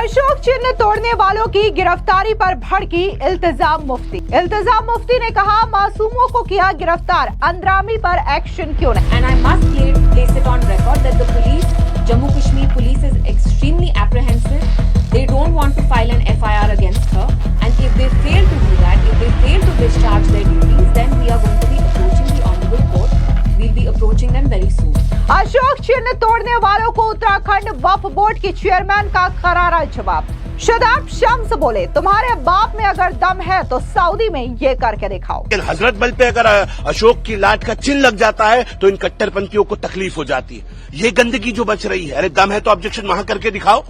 अशोक चिन्ह तोड़ने वालों की गिरफ्तारी पर भड़की इल्तिजाम मुफ्ती। इल्तिजाम मुफ्ती ने कहा, मासूमों को किया गिरफ्तार, अंद्रामी पर एक्शन क्यों नहीं। And I must place it on record that the police, Jammu Kashmir police, is extremely apprehensive. They don't want to file an FIR against her, and if they fail to do that, if they fail to discharge their duties, then we are going to be approaching the honorable court. We'll be approaching them very soon. Ashok चिन्ह तोड़ने वालों को उत्तराखंड वक्फ board के chairman का करारा जवाब। शदाब शम्स बोले, तुम्हारे बाप में अगर दम है तो सऊदी में ये करके दिखाओ। हजरत बल पे अगर अशोक की लाट का चिन्ह लग जाता है तो इन कट्टरपंथियों को तकलीफ हो जाती है। ये गंदगी जो बच रही है, अरे दम है तो ऑब्जेक्शन वहां करके दिखाओ।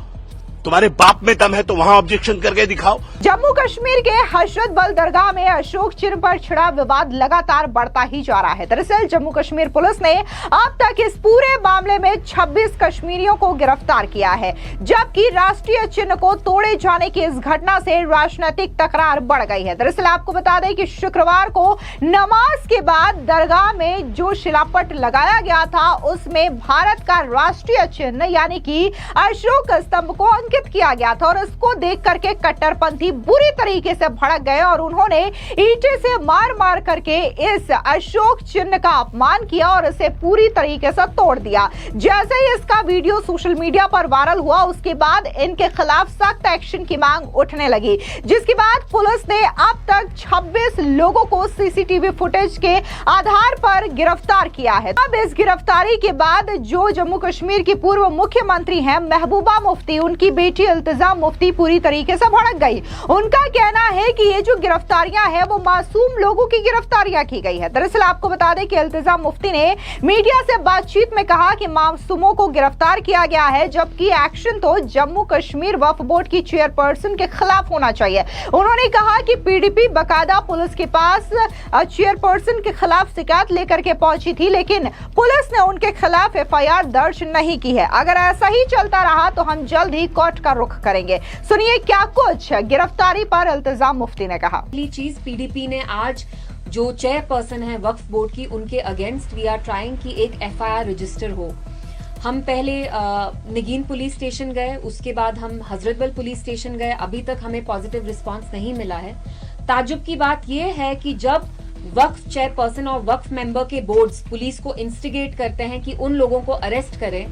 तुम्हारे बाप में दम है तो वहां ऑब्जेक्शन करके दिखाओ। जम्मू कश्मीर के हजरत बल दरगाह में अशोक चिन्ह पर छिड़ा विवाद लगातार बढ़ता ही जा रहा है। दरअसल जम्मू कश्मीर पुलिस ने अब तक इस पूरे मामले में 26 कश्मीरियों को गिरफ्तार किया है, जबकि राष्ट्रीय चिन्ह को तोड़े जाने की इस घटना से राजनीतिक तकरार बढ़ गई है। दरअसल आपको बता दें कि शुक्रवार को नमाज के बाद दरगाह में जो शिलापट लगाया गया था, उसमें भारत का राष्ट्रीय चिन्ह यानी कि अशोक स्तंभ को अंकित किया गया था और इसको देख करके कट्टरपंथी बुरी तरीके से भड़क गए और उन्होंने ईंटें से मार मार करके इस अशोक चिन्ह का अपमान किया और इसे पूरी तरीके से तोड़ दिया। जैसे ही इसका वीडियो सोशल मीडिया पर वायरल हुआ, उसके बाद इनके खिलाफ सख्त एक्शन की मांग उठने लगी, जिसके बाद पुलिस ने अब तक 26 लोगों को सीसीटीवी फुटेज के आधार पर गिरफ्तार किया है। अब इस गिरफ्तारी के बाद जो जम्मू कश्मीर की पूर्व मुख्यमंत्री हैं महबूबा मुफ्ती, उनकी बेटी इल्तिजाम मुफ्ती पूरी तरीके से भड़क गई। उनका कहना है कि ये जो गिरफ्तारियां हैं वो मासूम लोगों की गिरफ्तारियां की गई है। दरअसल आपको बता दें कि इल्तिजाम मुफ्ती ने मीडिया से बातचीत में कहा कि मासूमों को गिरफ्तार किया गया है, जबकि एक्शन तो जम्मू कश्मीर वक्फ बोर्ड की चेयरपर्सन के खिलाफ होना चाहिए। उन्होंने कहा कि पीडीपी बाकायदा पुलिस के पास चेयरपर्सन के खिलाफ शिकायत लेकर के पहुंची थी, लेकिन पुलिस ने उनके खिलाफ FIR दर्ज नहीं की है। अगर ऐसा ही चलता रहा तो हम जल्द ही कोर्ट का रुख करेंगे। सुनिए क्या कुछ गिरफ्तारी पर इल्तिजाम मुफ्ती ने कहा। पहली चीज, पीडीपी ने आज जो चेयरपर्सन है वक्फ बोर्ड की, उनके अगेंस्ट वी आर ट्राइंग कि एक FIR रजिस्टर हो। हम पहले निगीन पुलिस स्टेशन गए, उसके बाद हम हजरतबल पुलिस स्टेशन गए, अभी तक हमें पॉजिटिव रिस्पांस नहीं मिला है। ताज्जुब की बात यह है कि जब वक्फ चेयरपर्सन और वक्फ मेंबर के बोर्ड्स पुलिस को इंस्टिगेट करते हैं कि उन लोगों को अरेस्ट करें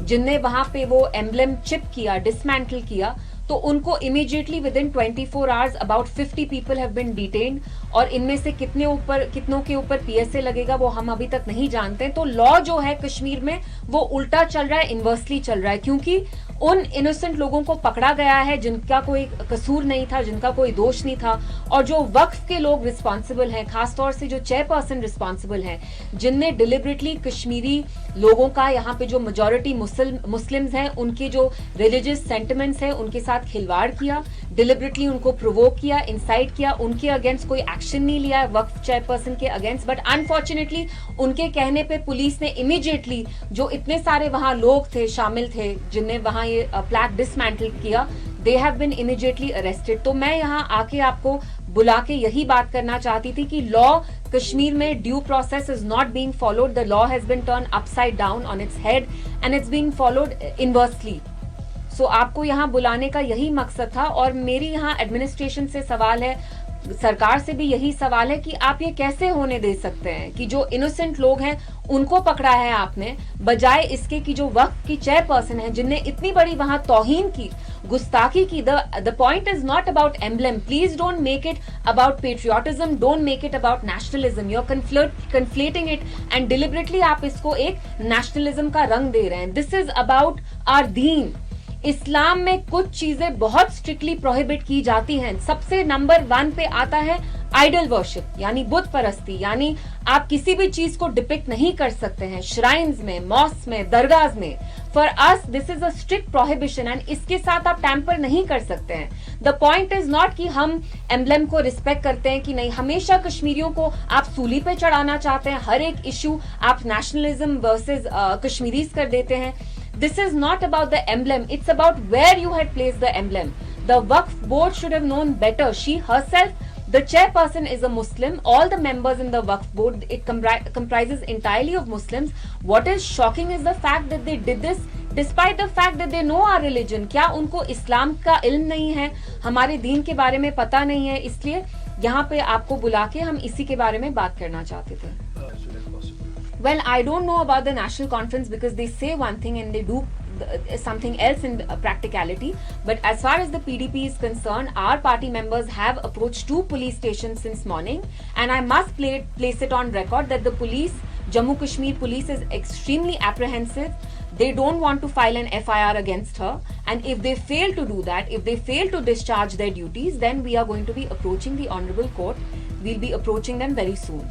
जिनने वहां पे वो एम्ब्लेम चिप किया, डिसमेंटल किया, तो उनको immediately within 24 hours about 50 people have been detained, और इनमें से कितनों के ऊपर PSA लगेगा वो हम अभी तक नहीं जानते। तो लॉ जो है कश्मीर में वो उल्टा चल रहा है, इनवर्सली चल रहा है, क्योंकि उन इनोसेंट लोगों को पकड़ा गया है जिनका कोई कसूर नहीं था, जिनका कोई दोष नहीं था, और जो वक्फ के लोग रिस्पॉन्सिबल हैं, खासतौर से जो चेयरपर्सन रिस्पॉन्सिबल हैं, जिनने डिलिबरेटली कश्मीरी लोगों का, यहाँ पे जो मेजोरिटी मुस्लिम्स हैं, उनके जो रिलीजियस सेंटिमेंट्स हैं उनके साथ खिलवाड़ किया, डिलिबरेटली उनको प्रोवोक किया, इंसाइट किया, उनके अगेंस्ट कोई एक्शन नहीं लिया है वक्फ चेयरपर्सन के अगेंस्ट। बट अनफॉर्चुनेटली उनके कहने पे पुलिस ने इमीडिएटली, जो इतने सारे वहां लोग थे, शामिल थे, जिनने वहां ये प्लैक डिसमेंटल किया, they have been immediately arrested. तो मैं यहाँ आके आपको बुला के यही बात करना चाहती थी कि लॉ कश्मीर में due process is not being followed, the law has been turned upside down on its head and it's being followed inversely. So आपको यहाँ बुलाने का यही मकसद था, और मेरी यहाँ एडमिनिस्ट्रेशन से सवाल है, सरकार से भी यही सवाल है कि आप ये कैसे होने दे सकते हैं कि जो इनोसेंट लोग हैं उनको पकड़ा है आपने, बजाय इसके कि जो वक्फ की चेयरपर्सन है जिनने इतनी बड़ी वहां तौहीन की, गुस्ताखी की। The point is not about emblem, please don't make it about patriotism, don't make it about nationalism, you are conflating it and deliberately आप इसको एक नेशनलिज्म का रंग दे रहे हैं। दिस इज अबाउट आवर दीन। इस्लाम में कुछ चीजें बहुत स्ट्रिक्टली प्रोहिबिट की जाती हैं। सबसे नंबर 1 पे आता है आइडल वर्शिप, यानी बुत परस्ती, यानी आप किसी भी चीज को डिपिक्ट नहीं कर सकते हैं श्राइन्स में, मॉस्क में, दरगाह में। For us this is a strict prohibition and इसके साथ आप टैंपर नहीं कर सकते हैं। द पॉइंट इज नॉट कि हम एम्ब्लेम को रिस्पेक्ट करते हैं कि नहीं, हमेशा कश्मीरियों को आप सूली पे चढ़ाना चाहते हैं, हर एक इश्यू आप नेशनलिज्म वर्सेज कश्मीरीज कर देते हैं। This is not about the emblem, it's about where you had placed the emblem. The Waqf board should have known better. She herself, the chairperson, is a Muslim. All the members in the Waqf board, it comprises entirely of Muslims. What is shocking is the fact that they did this despite the fact that they know our religion. क्या उनको इस्लाम का इल्म नहीं है, हमारे दीन के बारे में पता नहीं है? इसलिए यहाँ पे आपको बुला के हम इसी के बारे में बात करना चाहते थे। Well, I don't know about the national conference because they say one thing and they do something else in practicality. But as far as the PDP is concerned, our party members have approached 2 police stations since morning, and I must place it on record that the police, Jammu Kashmir police, is extremely apprehensive. They don't want to file an FIR against her, and if they fail to do that, if they fail to discharge their duties, then we are going to be approaching the honorable court. We'll be approaching them very soon.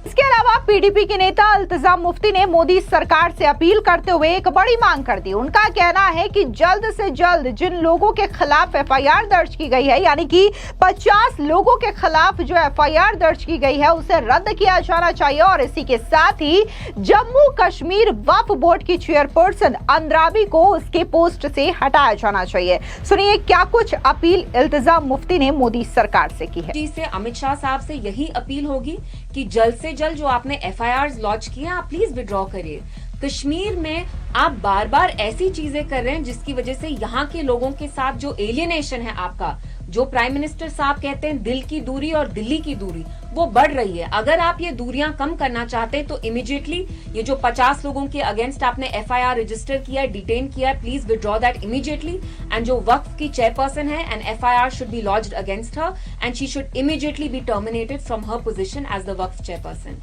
इसके अलावा PDP के नेता इल्तिजाम मुफ्ती ने मोदी सरकार से appeal करते हुए एक बड़ी मांग कर दी। उनका कहना है कि जल्द से जल्द जिन लोगों के खिलाफ एफआईआर दर्ज की गई है, यानी कि 50 लोगों के खिलाफ जो एफआईआर दर्ज की गई है, उसे रद्द किया जाना चाहिए और इसी के साथ ही जम्मू कश्मीर वक्फ बोर्ड की चेयरपर्सन अंद्राबी को उसके पोस्ट से हटाया जाना चाहिए। सुनिए क्या कुछ अपील इल्तिजाम मुफ्ती ने मोदी सरकार से की है। जी से अमित शाह साहब से यही अपील होगी कि जल्द से जल्द जो आपने एफआईआर लॉन्च किए आप प्लीज विड्रॉ करिए। कश्मीर में आप बार बार ऐसी चीजें कर रहे हैं जिसकी वजह से यहाँ के लोगों के साथ जो एलियनेशन है आपका, जो प्राइम मिनिस्टर साहब कहते हैं दिल की दूरी और दिल्ली की दूरी, वो बढ़ रही है। अगर आप ये दूरियां कम करना चाहते हैं तो इमीडिएटली ये जो 50 लोगों के अगेंस्ट आपने एफआईआर रजिस्टर किया है, डिटेन किया है, please withdraw that immediately. And जो वक्फ की चेयरपर्सन है, an FIR should be launched against her and she should immediately be terminated from her position as the वक्फ चेयरपर्सन।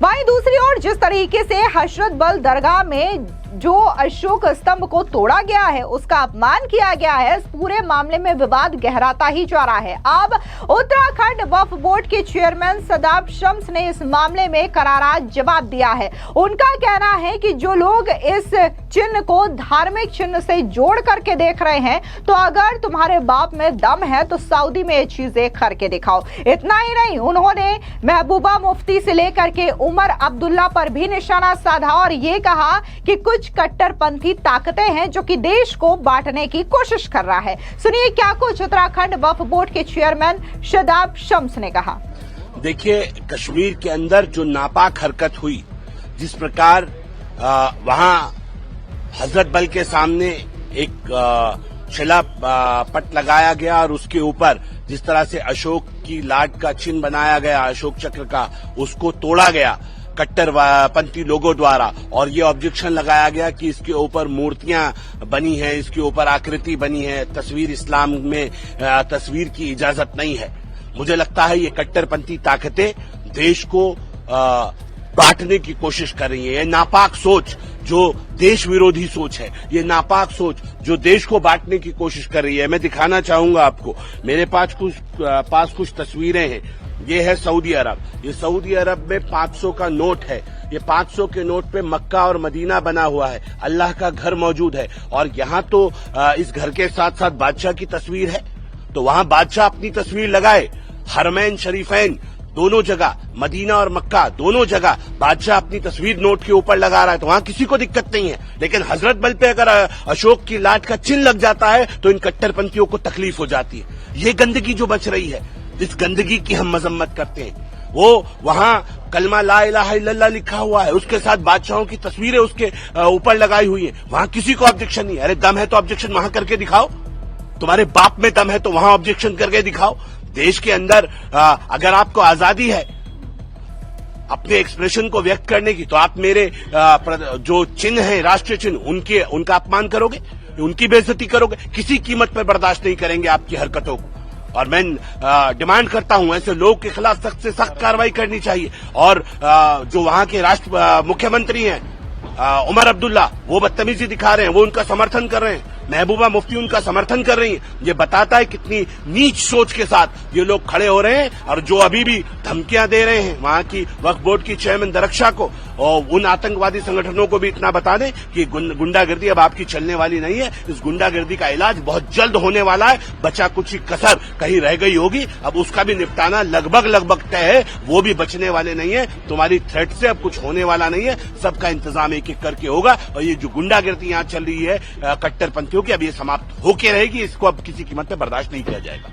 वहीं दूसरी ओर जिस तरीके से हजरत बल दरगाह में जो अशोक स्तंभ को तोड़ा गया है, उसका अपमान किया गया है, इस पूरे मामले में विवाद गहराता ही जा रहा है। अब उत्तराखंड वक्फ बोर्ड के चेयरमैन सदाब शम्स ने इस मामले में करारा जवाब दिया है। उनका कहना है कि जो लोग इस चिन्ह को धार्मिक चिन्ह से जोड़ करके देख रहे हैं, तो अगर तुम्हारे बाप में दम है तो सऊदी में ये चीजें करके दिखाओ। इतना ही नहीं, उन्होंने महबूबा मुफ्ती से लेकर के उमर अब्दुल्ला पर भी निशाना साधा और ये कहा कि कुछ कट्टरपंथी ताकतें हैं जो कि देश को बांटने की कोशिश कर रहा है। सुनिए क्या कुछ उत्तराखंड वक्फ बोर्ड के चेयरमैन शदाब शम्स ने कहा। देखिए, कश्मीर के अंदर जो नापाक हरकत हुई, जिस प्रकार वहां हजरत बल के सामने एक शिला पट लगाया गया और उसके ऊपर जिस तरह से अशोक की लाट का चिन्ह बनाया गया, अशोक चक्र का, उसको तोड़ा गया कट्टरपंथी लोगों द्वारा, और ये ऑब्जेक्शन लगाया गया कि इसके ऊपर मूर्तियां बनी हैं, इसके ऊपर आकृति बनी है, तस्वीर इस्लाम में तस्वीर की इजाजत नहीं है। मुझे लगता है ये कट्टरपंथी ताकतें देश को बांटने की कोशिश कर रही है। ये नापाक सोच जो देश विरोधी सोच है, ये नापाक सोच जो देश को बांटने की कोशिश कर रही है। मैं दिखाना चाहूंगा आपको, मेरे पास कुछ तस्वीरें हैं। ये है सऊदी अरब, ये सऊदी अरब में 500 का नोट है। ये 500 के नोट पे मक्का और मदीना बना हुआ है, अल्लाह का घर मौजूद है, और यहाँ तो इस घर के साथ साथ बादशाह की तस्वीर है, तो वहां बादशाह अपनी तस्वीर लगाए। हरमैन शरीफैन दोनों जगह, मदीना और मक्का दोनों जगह बादशाह अपनी तस्वीर नोट के ऊपर लगा रहा है, तो वहां किसी को दिक्कत नहीं है। लेकिन हजरत बल पे अगर अशोक की लाट का चिन्ह लग जाता है तो इन कट्टरपंथियों को तकलीफ हो जाती है। ये गंदगी जो बच रही है, इस गंदगी की हम मजम्मत करते हैं। वो वहां कलमा ला इलाहा इल्लल्लाह लिखा हुआ है, उसके साथ बादशाहों की तस्वीरें उसके ऊपर लगाई हुई है, वहां किसी को ऑब्जेक्शन नहीं है। अरे दम है तो ऑब्जेक्शन वहां करके दिखाओ, तुम्हारे बाप में दम है तो वहां ऑब्जेक्शन करके दिखाओ। देश के अंदर अगर आपको आजादी है अपने एक्सप्रेशन को व्यक्त करने की, तो आप मेरे जो चिन्ह है, राष्ट्रीय चिन्ह, उनका अपमान करोगे, उनकी बेइज्जती करोगे। किसी कीमत पर बर्दाश्त नहीं करेंगे आपकी हरकतों को। और मैं डिमांड करता हूं ऐसे लोगों के खिलाफ सख्त से सख्त कार्रवाई करनी चाहिए। और जो वहां के मुख्यमंत्री हैं उमर अब्दुल्ला, वो बदतमीजी दिखा रहे हैं, वो उनका समर्थन कर रहे हैं, महबूबा मुफ्ती उनका समर्थन कर रही है। ये बताता है कितनी नीच सोच के साथ ये लोग खड़े हो रहे हैं, और जो अभी भी धमकियां दे रहे हैं वहां की वक्फ बोर्ड की चेयरमैन दरक्षा को और उन आतंकवादी संगठनों को भी इतना बता दें कि गुंडागर्दी अब आपकी चलने वाली नहीं है। इस गुंडागर्दी का इलाज बहुत जल्द होने वाला है। बचा कुछ कसर कहीं रह गई होगी, अब उसका भी निपटाना लगभग तय है, वो भी बचने वाले नहीं है। तुम्हारी थ्रेट से अब कुछ होने वाला नहीं है, सबका इंतजाम एक एक करके होगा। और ये जो गुंडागर्दी यहाँ चल रही है कट्टरपंथियों की, अब ये समाप्त होके रहेगी। इसको अब किसी कीमत पे बर्दाश्त नहीं किया जाएगा।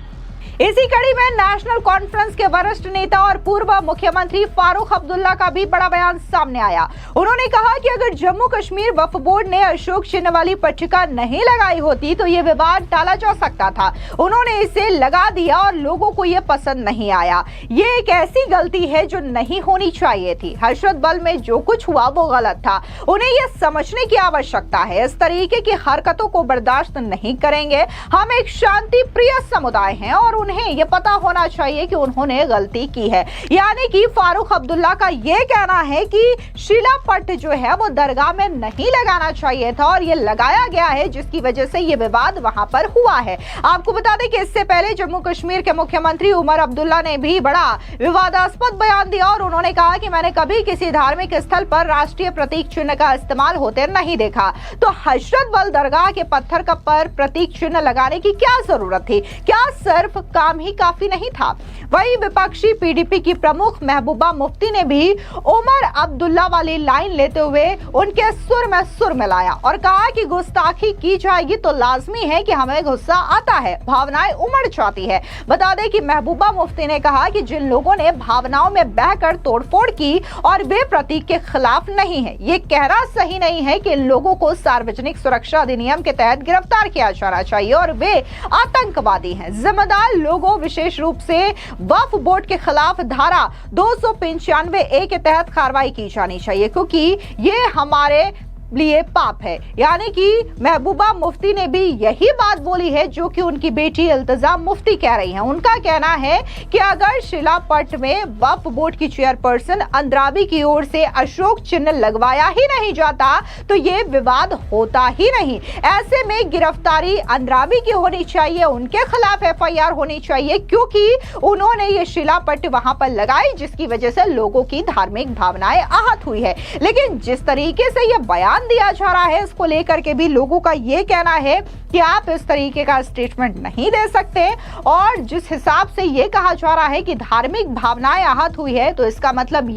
इसी कड़ी में नेशनल कॉन्फ्रेंस के वरिष्ठ नेता और पूर्व मुख्यमंत्री फारूक अब्दुल्ला का भी बड़ा बयान सामने आया। उन्होंने कहा कि अगर जम्मू कश्मीर वक्फ बोर्ड ने अशोक चिन्ह वाली पट्टिका नहीं लगाई होती तो ये विवाद टाला जा सकता था। उन्होंने इसे लगा दिया और लोगों को ये पसंद नहीं आया। ये एक ऐसी गलती है जो नहीं होनी चाहिए थी। हशरत बल में जो कुछ हुआ वो गलत था। उन्हें यह समझने की आवश्यकता है। इस तरीके की हरकतों को बर्दाश्त नहीं करेंगे। हम एक शांति प्रिय समुदाय हैं और उन्हें यह पता होना चाहिए कि उन्होंने गलती की है। यानी कि फारूक अब्दुल्ला का यह कहना है कि शिलापट जो है वो दरगाह में नहीं लगाना चाहिए था और ये लगाया गया है, जिसकी वजह से ये विवाद वहां पर हुआ है। आपको बता दें कि इससे पहले जम्मू कश्मीर के मुख्यमंत्री उमर अब्दुल्ला ने भी बड़ा विवादास्पद बयान दिया और उन्होंने कहा कि मैंने कभी किसी धार्मिक स्थल पर राष्ट्रीय प्रतीक चिन्ह का इस्तेमाल होते नहीं देखा, तो हशरत बल दरगाह के पत्थर का पर प्रतीक चिन्ह लगाने की क्या जरूरत थी? क्या सिर्फ काम ही काफी नहीं था? वहीं विपक्षी पीडीपी की प्रमुख महबूबा मुफ्ती ने भी उमर अब्दुल्ला वाली लाइन लेते हुए उनके सुर मिलाया और कहा कि गुस्ताखी की जाएगी तो लाजमी है कि हमें गुस्सा आता है, भावनाएं उमड़ जाती है। बता दें कि महबूबा मुफ्ती ने कहा कि जिन लोगों ने भावनाओं में बहकर तोड़फोड़ की और वे प्रतीक के खिलाफ नहीं है, ये कहना सही नहीं है कि लोगों को सार्वजनिक सुरक्षा अधिनियम के तहत गिरफ्तार किया जाना चाहिए और वे आतंकवादी हैं। जिम्मेदार लोगों, विशेष रूप से वक्फ बोर्ड के खिलाफ धारा 295A के तहत कार्रवाई की जानी चाहिए, क्योंकि ये हमारे लिए पाप है। यानी कि महबूबा मुफ्ती ने भी यही बात बोली है जो कि उनकी बेटी इल्तिजा मुफ्ती कह रही हैं। उनका कहना है कि अगर शिलापट में वक्फ बोर्ड की चेयरपर्सन अंद्राबी की ओर से अशोक चिन्ह लगवाया ही नहीं जाता तो ये विवाद होता ही नहीं। ऐसे में गिरफ्तारी अंद्राबी की होनी चाहिए, उनके खिलाफ FIR होनी चाहिए, क्योंकि उन्होंने ये शिलापट वहां पर लगाई जिसकी वजह से लोगों की धार्मिक भावनाएं आहत हुई है। लेकिन जिस तरीके से यह बयान दिया जा रहा है, इसको लेकर के भी लोगों का यह कहना है कि आप इस तरीके का स्टेटमेंट नहीं दे सकते और जिस हिसाब से यह कहा जा रहा है कि धार्मिक भावनाएं आहत हुई है तो इसका मतलब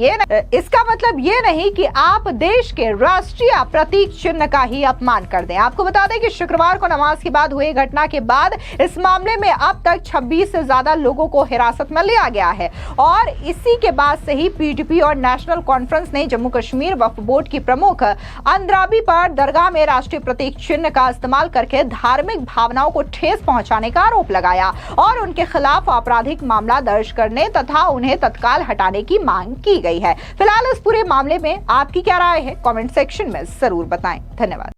ये नहीं कि आप देश के राष्ट्रीय प्रतीक चिन्ह का ही अपमान कर दें। आपको बता दें कि शुक्रवार को नमाज के बाद हुई घटना के बाद इस मामले में अब तक 26 से ज्यादा लोगों को हिरासत में लिया गया है और इसी के बाद से ही पीडीपी और नेशनल कॉन्फ्रेंस ने जम्मू कश्मीर वक्फ बोर्ड की प्रमुख अंद्राबी पर दरगाह में राष्ट्रीय प्रतीक चिन्ह का इस्तेमाल करके धार्मिक भावनाओं को ठेस पहुंचाने का आरोप लगाया और उनके खिलाफ आपराधिक मामला दर्ज करने तथा उन्हें तत्काल हटाने की मांग की गई है। फिलहाल इस पूरे मामले में आपकी क्या राय है? कमेंट सेक्शन में जरूर बताएं। धन्यवाद।